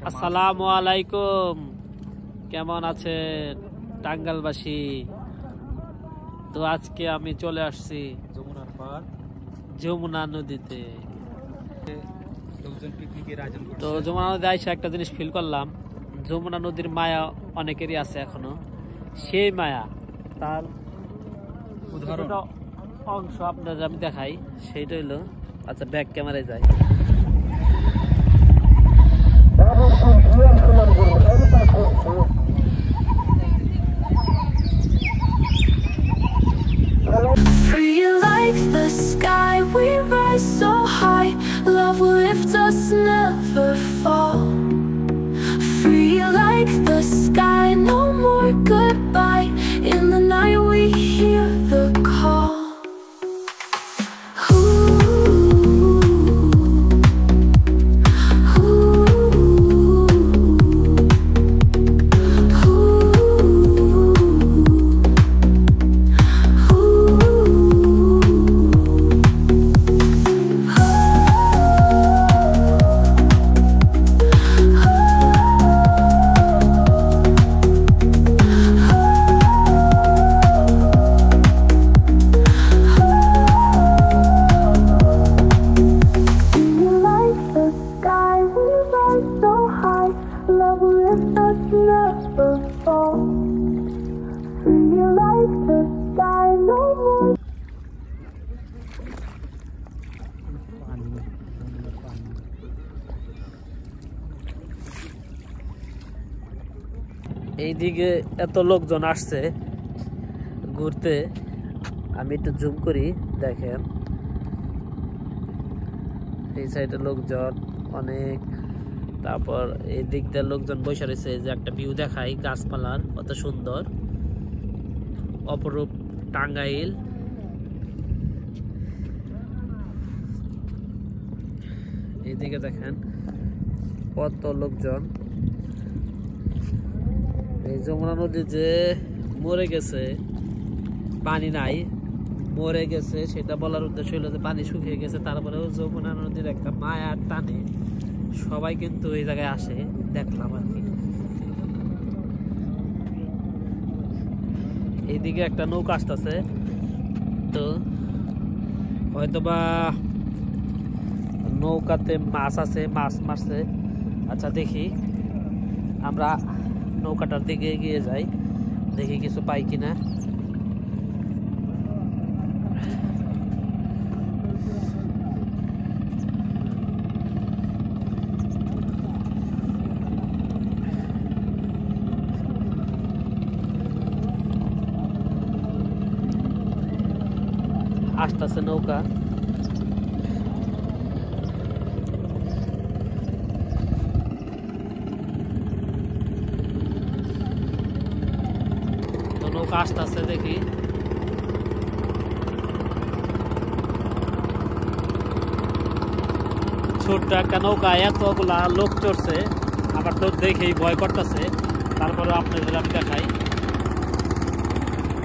আসসালামু আলাইকুম, কেমন আছেন টাঙ্গাইলবাসী? তো আজকে আমি চলে আসছি যমুনার পার যমুনা নদীতে। লোকজন পিকনিকের আয়োজন করছে। তো যমুনা নদী আইসা একটা জিনিস ফিল করলাম, যমুনা নদীর মায়া অনেকেরই আছে এখনো। সেই মায়া তার উদাহরণ অংশ আপনাদের আমি দেখাই, সেইটা হইলো, আচ্ছা ব্যাক ক্যামেরায় যাই। Free like the sky, we rise so high. Love will lift us, never fall. Free like the sky, no more goodbye. In the night we hear the call. Love will lift us, never fall. Free like the sky, no more. এইদিকে এত লোকজন আসছে ঘুরতে, আমি একটু zoom করি, দেখেন এই সাইডে লোকজন অনেক। তারপর এই দিক দিয়ে লোকজন বসে রয়েছে, যে একটা ভিউ দেখাই গাছপালার, কত সুন্দর অপরূপ টাঙ্গাইল। এইদিকে দেখেন কত লোকজন। এই যমুনা নদী যে মরে গেছে, পানি নাই, মরে গেছে, সেটা বলার উদ্দেশ্য হলো যে পানি শুকিয়ে গেছে। তারপরেও যমুনা নদীর একটা মায়ার টানে সবাই কিন্তু এই জায়গায় আসে, দেখলাম আর কি। এইদিকে একটা নৌকা আসতেছে, তো হয়তোবা নৌকাতে মাছ আছে, মাছ মারছে। আচ্ছা দেখি, আমরা নৌকাটার দিকে এগিয়ে যাই, দেখি কিছু পাই কিনা। আসতেছে নৌকা, তো নৌকা আসতেছে দেখি। ছোট্ট একটা নৌকা, এতগুলা লোক চড়ছে, আবার তো দেখেই ভয় করতেছে। তারপরে আপনাদের আমি দেখাই,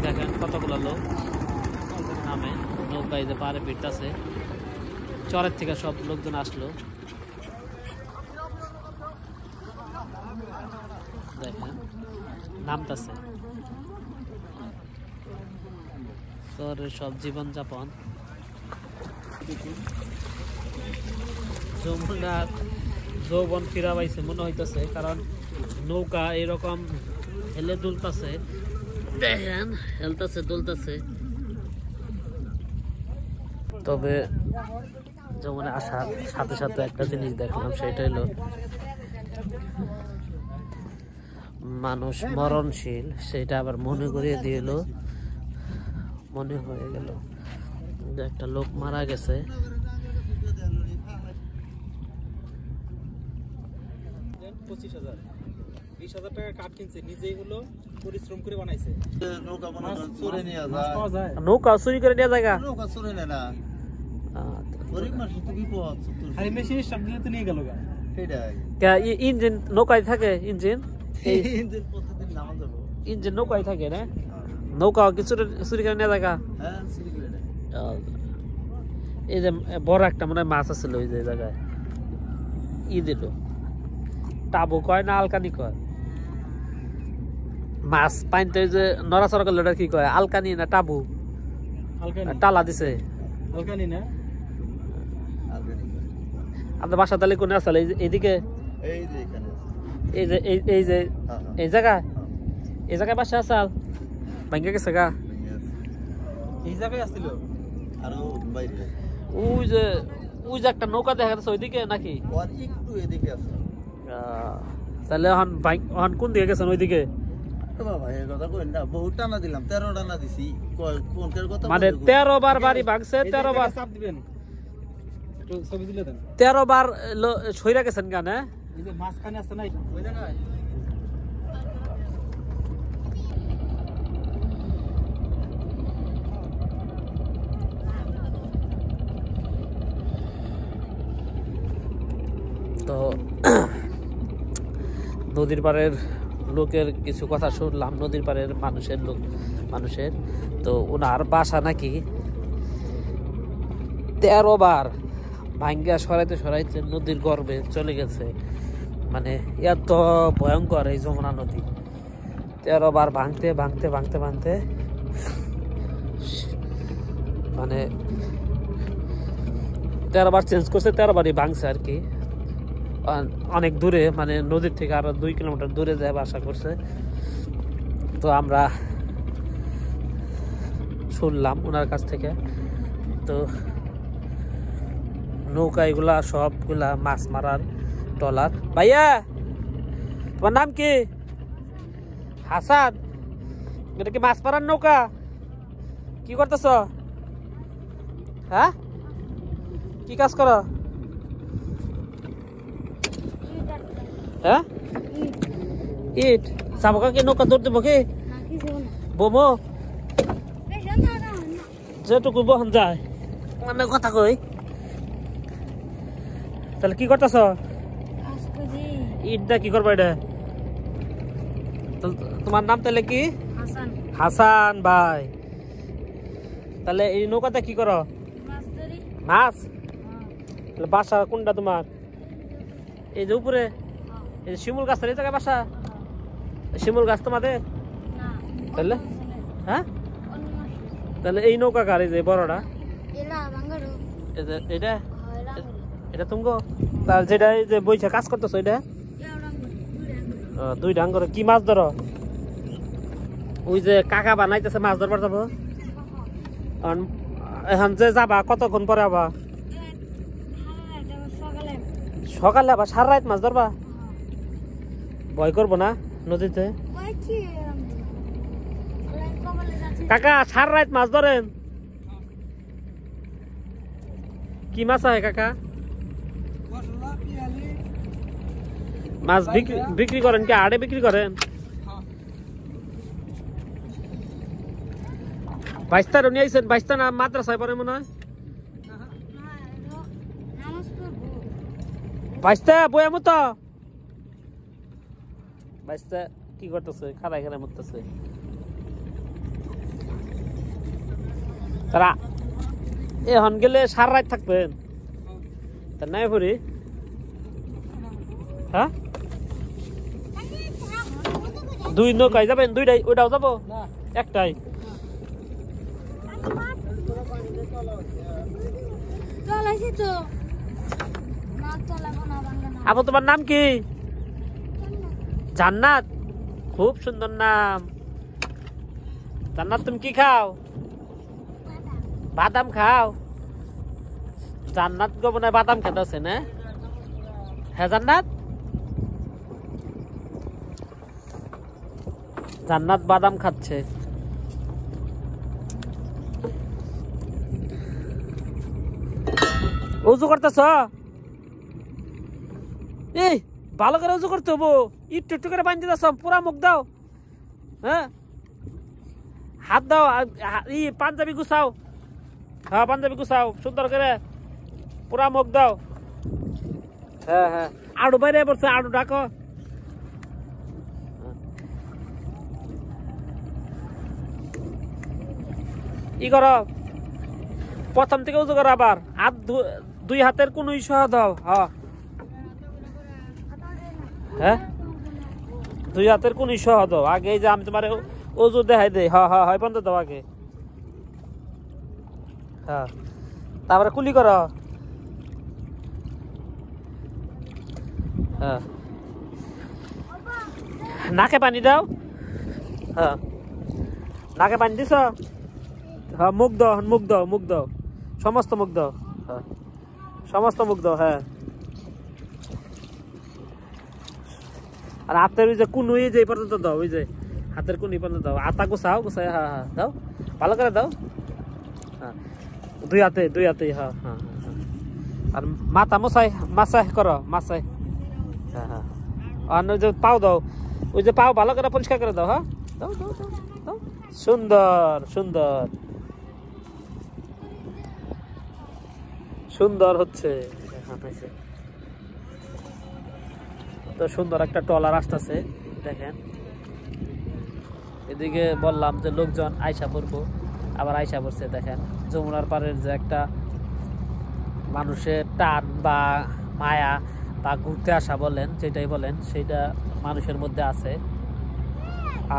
দেখেন কতগুলা লোক নামে নৌকায় যে পারে ফিরতেছে, চরের থেকে সব লোকজন আসলো। দেখেন নামতেছে, চরের সব জীবনযাপন। যমুনা যৌবন ফিরা পাইছে মনে হইতেছে, কারণ নৌকা এরকম হেলে দুলতেছে, দেখেন হেলতেছে দুলতেছে। তবে যমুনা আসার সাথে সাথে একটা জিনিস দেখলাম, সেটা হলো মানুষ মরণশীল, সেটা আবার মনে করিয়ে দিল। মনে হয়ে গেল যে একটা লোক মারা গেছে। 25,000 20,000 টাকা কাঠ কিনছে, নিজেই হলো পরিশ্রম করে বানাইছে। নৌকা চুরি নিয়ে যায়, নৌকা চুরি করে নিয়ে যায়, নৌকা চুরি নেয় না, গরিব মানুষ তো বিপদ। আরে মেশিন স্টার্ট দিলে তো নিয়ে গেল গা, সেটাই। ইঞ্জিন নৌকায় থাকে, ইঞ্জিন ইঞ্জিন প্রতিদিন নামা যাবো, ইঞ্জিন নৌকায় থাকে না, নৌকা কিছু চুরি করে নিয়ে যায়। হ্যাঁ চুরি করে নেয়। এই যে বড় একটা মনে হয় মাছ আছিল ওই যে জায়গায়, ই দিল টাবু কয় না আলকানি কয় মাছ পাইনতে যে নড়াচড়া করলে ওটা কি কয় আলকানি না টাবু টালা দিছে আলকানি না আপনার বাসা তাহলে কোনে আসলে এইদিকে এই যে এই জায়গায় বাসা আসাল ভাঙ্গে গেছে গা এই জায়গায় আসছিল আরো বাইরে ওই যে একটা নৌকা দেখা যাচ্ছে ওইদিকে নাকি আর একটু এদিকে আছে তাহলে এখন কোন দিকে গেছেন ওইদিকে বাবা এই কথা কই না বহুত টানা দিলাম 13 টানা দিছি কোনটার কথা মানে 13 বার বাড়ি ভাঙছে 13 বার চাপ দিবেন একটু ছবি দিলে দেন 13 বার সইরা গেছেন কেন এই যে মাছখানে আছে না ওই জায়গায় তো নদীর পাড়ের লোকের কিছু কথা শুনলাম নদীর পাড়ের মানুষের তো ওনার বাসা নাকি 13 বার ভাঙ্গা সরাইতে নদীর গর্ভে চলে গেছে মানে এত ভয়ঙ্কর এই যমুনা নদী 13 বার ভাঙতে মানে 13 বার চেঞ্জ করছে 13 বারই ভাঙছে আর কি অনেক দূরে মানে নদীর থেকে আরো 2 কিলোমিটার দূরে যায় বাসা করছে তো আমরা শুনলাম ওনার কাছ থেকে তো নৌকা এগুলা সবগুলা মাছ মারার ট্রলার ভাইয়া তোমার নাম কি হাসান এটা কি মাছ মারার নৌকা কি করতেছ হ্যাঁ কি কাজ করো হ্যাঁ ইট যাবো কি নৌকা দৌড় দেবো কি বোমো যেটুকু বহন যায় মানে কথা কই তাহলে কি করতেছ ইটটা কি করবো এটা তোমার নাম তাহলে কি হাসান ভাই তাহলে এই নৌকাতে কি করো মাছ বাসা কোনটা তোমার এই যে উপরে এই শিমুল গাছ এই জায়গায় বাসা শিমুল গাছ তোমাদের তাহলে হ্যাঁ তাহলে এই নৌকা কার এই যে বড়টা এটা এটা তুমি তার যেটা এই যে বইছে কাজ করতেছো এটা 2 ডাঙ্গর কি মাছ ধরো ওই যে কাকা বানাইতেছে মাছ ধরবার যাবো এখন যে যাবা কতক্ষণ পরে আবার সকালে আবার সারা রাত মাছ ধরবা ভয় করবো না নদীতে কাকা সারা রাত মাছ ধরেন কি মাছ হয় কাকা মাছ বিক্রি করেন কি আড়ে বিক্রি করেন বাইস্তার নিয়ে আইছেন বাইস্তা না মাদ্রাসায় পড়ে মনে হয় বাইস্তা বই মতো বাইস্তা কি করতেছে খারাই মরতেছে তারা এখন গেলে সারা রাত থাকবেন তা নাই পড়ি হ্যাঁ 2 নৌকায় যাবেন 2টাই ওইটাও যাবো একটাই আপু তোমার নাম কি জান্নাত খুব সুন্দর নাম জান্নাত তুমি কি খাও বাদাম খাও জান্নাত গোবনায় বাদাম খেতেছে না হ্যাঁ জান্নাত জান্নাত বাদাম খাচ্ছে উজু করতেছ এই ভালো করে উজু করতে হবো একটু একটু করে বাঁধতে যাচ্ছ পুরা মুখ দাও হ্যাঁ হাত দাও পাঞ্জাবি গুছাও হ্যাঁ পাঞ্জাবি গুছাও সুন্দর করে পুরা মুখ দাও হ্যাঁ হ্যাঁ আড়ু বাইরে পড়ছে আড়ু ডাকো ই করো প্রথম থেকে উজু করো আবার হাত 2 হাতের কোন সহ দাও হ্যাঁ হ্যাঁ দুই হাতের কোন সহ দাও আগে, এই যে আমি তোমার ওজু দেখাই দেই। হ্যাঁ হ্যাঁ হয় বন্ধ দাও আগে। হ্যাঁ তারপরে কুলি করো। হ্যাঁ নাকে পানি দাও। হ্যাঁ নাকে পানি দিছ। হ্যাঁ মুখ দাও, মুখ দাও, মুখ দাও, সমস্ত মুখ দাও। হ্যাঁ সমস্ত মুখ দাও। হ্যাঁ আর হাতের ওই যে কুনুই যে পর্যন্ত দাও, ওই যে হাতের কুনি পর্যন্ত দাও। আতা গুছাও, গুছাই। হ্যাঁ হ্যাঁ দাও, ভালো করে দাও। হ্যাঁ দুই হাতে, দুই হাতে। হ্যাঁ হ্যাঁ হ্যাঁ আর মাথা মশাই মাসাই করো, মাসাই। হ্যাঁ হ্যাঁ আর ওই যে পাও দাও, ওই যে পাও ভালো করে পরিষ্কার করে দাও। হ্যাঁ দাও দাও দাও দাও। সুন্দর সুন্দর সুন্দর হচ্ছে। তো সুন্দর একটা ট্রলার আসতেছে দেখেন। এদিকে বললাম যে লোকজন আয়সা পড়বো, আবার আয়সা পড়ছে দেখেন। যমুনার পাড়ের যে একটা মানুষের টান বা মায়া বা ঘুরতে আসা বলেন, যেটাই বলেন, সেইটা মানুষের মধ্যে আছে।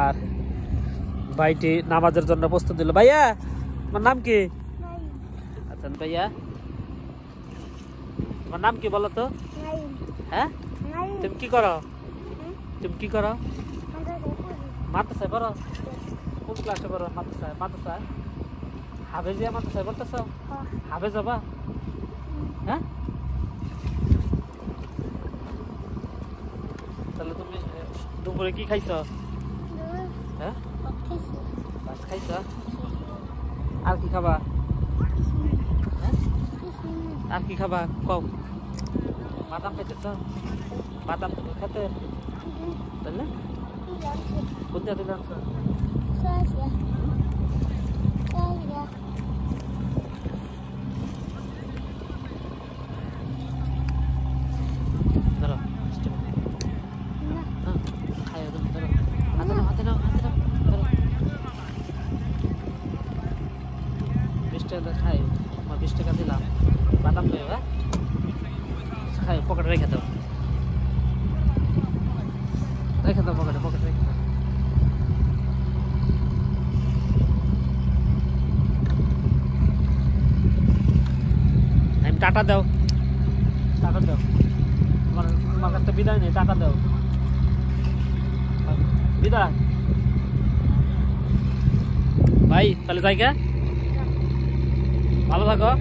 আর ভাইটি নামাজের জন্য প্রস্তুত দিল। ভাইয়া তোমার নাম কি? আচ্ছা ভাইয়া তোমার নাম কি বলো তো? হ্যাঁ তুমি কি করো? তুমি কি করো? মাদ্রাসায় পড়ো? কোন ক্লাসে পড়ো? মাদ্রাসায়? মাদ্রাসায় হাফেজিয়া মাদ্রাসায় পড়তেছ? হাফেজ হবা? হ্যাঁ তাহলে তুমি দুপুরে কি খাইছ? হ্যাঁ মাছ খাইছ? আর কি খাবা? হ্যাঁ আর কি খাবা কম? বাদাম খাইতেছ? বাদাম তুমি খেতে তাহলে কোন জাতি জানছ? ধরো খাই ধরো, হাতে নাও, হাতে নাও, হাতে নাও, ধরো 20 টাকা খাই। আমার 20 টাকা দিলাম, বাদাম খাই। হ্যাঁ খাই, পকেটে রেখে দাও, রেখে দাও পকেটে, পকেটে রেখে দাও। আমি টাটা দাও, টাটা দাও। তোমার কাছ থেকে বিদায় নেই, টাটা দাও, বিদায়। ভাই তাহলে যাই কে, ভালো থাকো।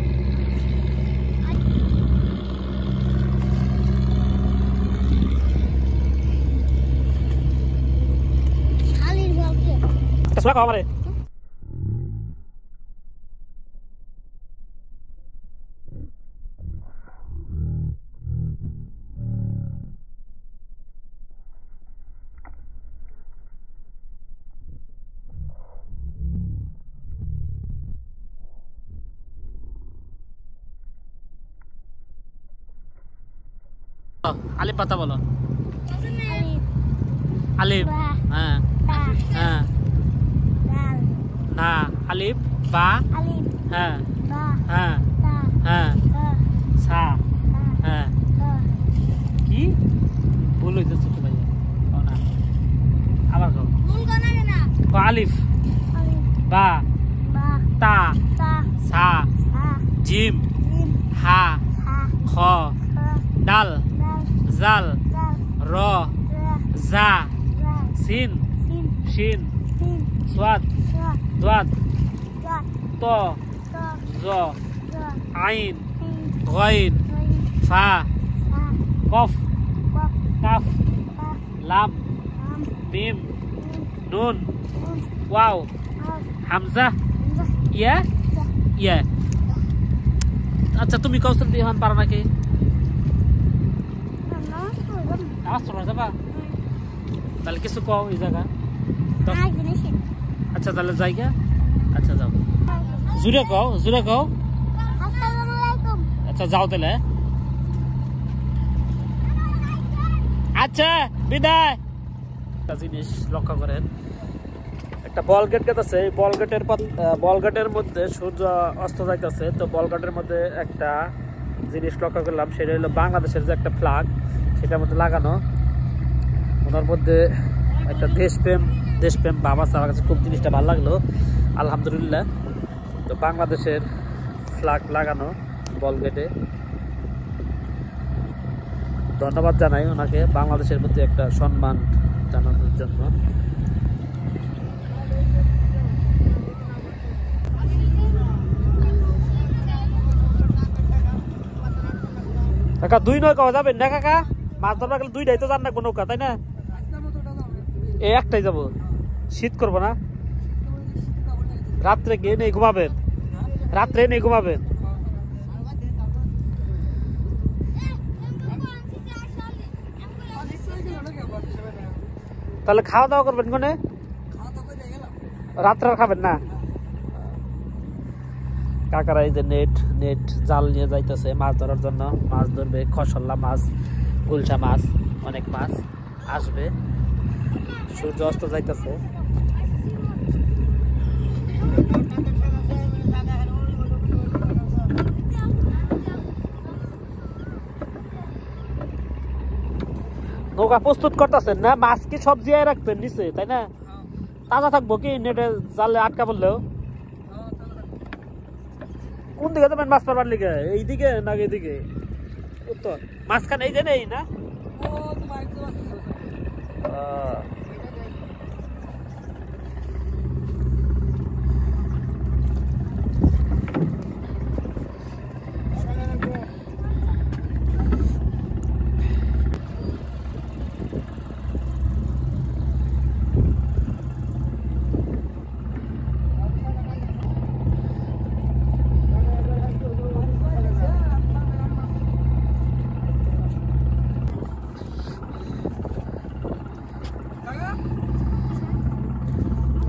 শোনা খাও আমারে। আলিফ পাতা বলো। আলিফ হ্যাঁ হ্যাঁ না আলিফ বা হ্যাঁ হ্যাঁ হ্যাঁ সা হ্যাঁ কি ভুল হইতেছে তো ভাই না আবার কও আলিফ বা তা সা জিম হা খ ডাল জাল র জা সিন শিন সাদ দাদ ত জ আইন গাইন ফা কফ কাফ লাম মিম নুন ওয়াও হামজা ইয়া ইয়া। আচ্ছা তুমি কৌশল দিয়ে হন পারো নাকি? নামাজ পড়া যাবা? তাহলে কিছু কও এই জায়গা। আচ্ছা তাহলে যাইগা। আচ্ছা যাও, জুড়ে কও, জুড়ে কও। আচ্ছা যাও তাহলে। আচ্ছা বিদায়। একটা জিনিস লক্ষ্য করেন, একটা বল গেট আছে, এই বল গেটের মধ্যে সূর্য অস্ত যাইতেছে। তো বল গেটের মধ্যে একটা জিনিস লক্ষ্য করলাম, সেটা হলো বাংলাদেশের যে একটা ফ্ল্যাগ, সেটার মধ্যে লাগানো। ওনার মধ্যে একটা দেশপ্রেম ভাব আছে। আমার কাছে খুব জিনিসটা ভালো লাগলো, আলহামদুলিল্লাহ। তো বাংলাদেশের ফ্ল্যাগ লাগানো বল গেটে, ধন্যবাদ জানাই ওনাকে বাংলাদেশের প্রতি একটা সম্মান জানানোর জন্য। কাকা 2 নৌকা যাবেন না কাকা? মাছ ধরবা গেলে 2টাই তো জান রাখবো নৌকা, তাই না? এই একটাই যাবো, শীত করবো না? রাত্রে গিয়ে নেই ঘুমাবেন? রাত্রে নেই ঘুমাবেন? তাহলে খাওয়া দাওয়া করবেন কোনে? রাত্রে খাবেন না? কাকারা এই যে নেট জাল নিয়ে যাইতেছে মাছ ধরার জন্য। মাছ ধরবে, খসল্লা মাছ, গুলশা মাছ, অনেক মাছ আসবে। সূর্য অস্ত যাইতেছে। নৌকা প্রস্তুত করতেছেন না? মাছ কি সব জিয়ায় রাখবেন নিচে, তাই না? তাজা থাকবো কি নেটে জালে আটকা পড়লেও? কোন দিকে যাবেন মাছ পারবার লিগে? এইদিকে না এইদিকে? উত্তর মাঝখানে এই যে নেই না?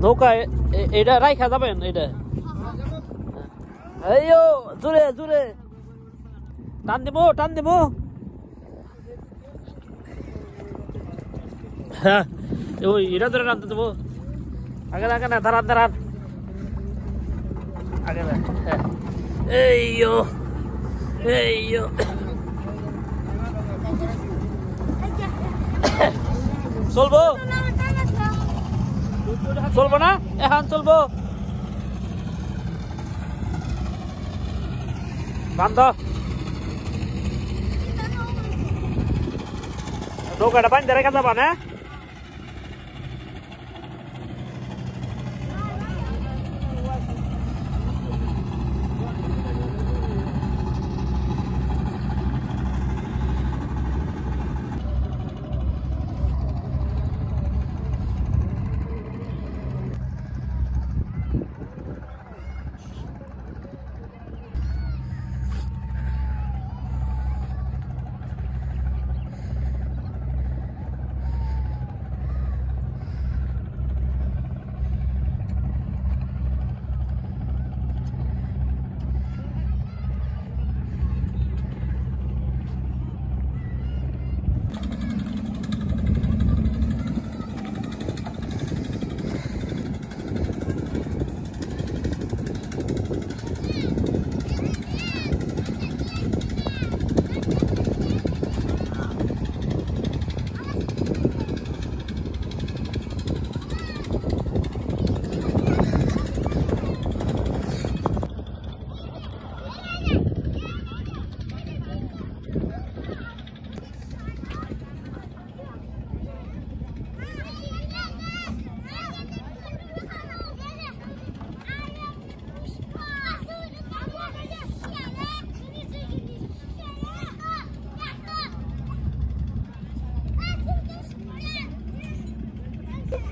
নৌকা এটা রাইখা যাবেন? এটা এইও জোরে জোরে টান দিব। হ্যাঁ ওই এটা ধরে টানতে দেবো। আগে না, দাঁড়ান আগে না। হ্যাঁ এইও চলবো না? এখন চলবো। বান্ধ নৌকাটা পানি রেখে যাবা না?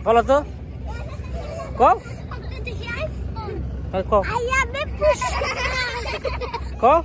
বলো তো কও কও কও